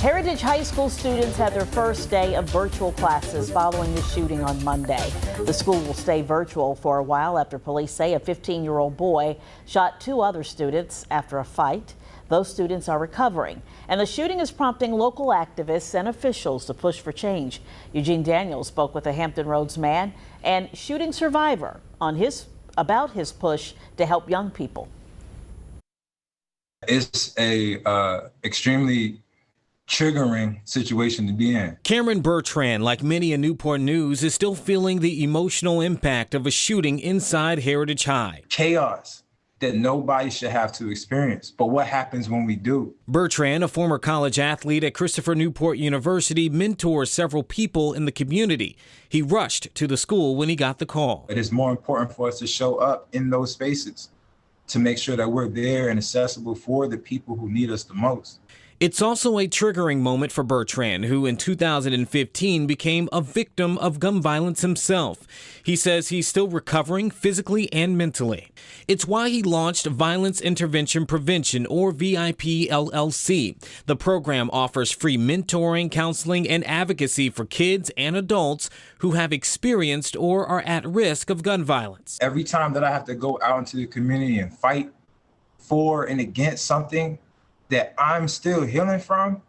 Heritage High School students had their first day of virtual classes following the shooting on Monday. The school will stay virtual for a while after police say a 15-year-old boy shot two other students after a fight. Those students are recovering, and the shooting is prompting local activists and officials to push for change. Eugene Daniel spoke with a Hampton Roads man and shooting survivor about his push to help young people. It's a extremely triggering situation to be in. Cameron Bertrand, like many in Newport News, is still feeling the emotional impact of a shooting inside Heritage High. Chaos that nobody should have to experience. But what happens when we do? Bertrand, a former college athlete at Christopher Newport University, mentors several people in the community. He rushed to the school when he got the call. It is more important for us to show up in those spaces to make sure that we're there and accessible for the people who need us the most. It's also a triggering moment for Bertrand, who in 2015 became a victim of gun violence himself. He says he's still recovering physically and mentally. It's why he launched Violence Intervention Prevention, or VIP LLC. The program offers free mentoring, counseling, and advocacy for kids and adults who have experienced or are at risk of gun violence. Every time that I have to go out into the community and fight for and against something that I'm still healing from,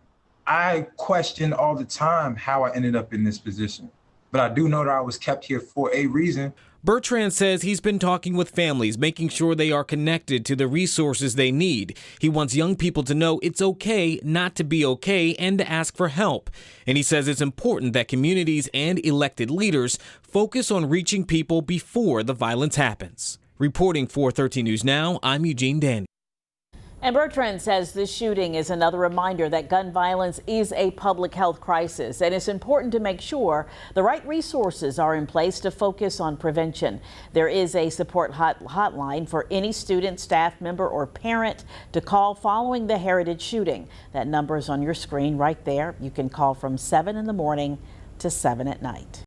I question all the time how I ended up in this position. But I do know that I was kept here for a reason. Bertrand says he's been talking with families, making sure they are connected to the resources they need. He wants young people to know it's okay not to be okay and to ask for help. And he says it's important that communities and elected leaders focus on reaching people before the violence happens. Reporting for 13 News Now, I'm Eugene Daniel. And Bertrand says this shooting is another reminder that gun violence is a public health crisis, and it's important to make sure the right resources are in place to focus on prevention. There is a support hotline for any student, staff member, or parent to call following the Heritage shooting. That number is on your screen right there. You can call from 7 in the morning to 7 at night.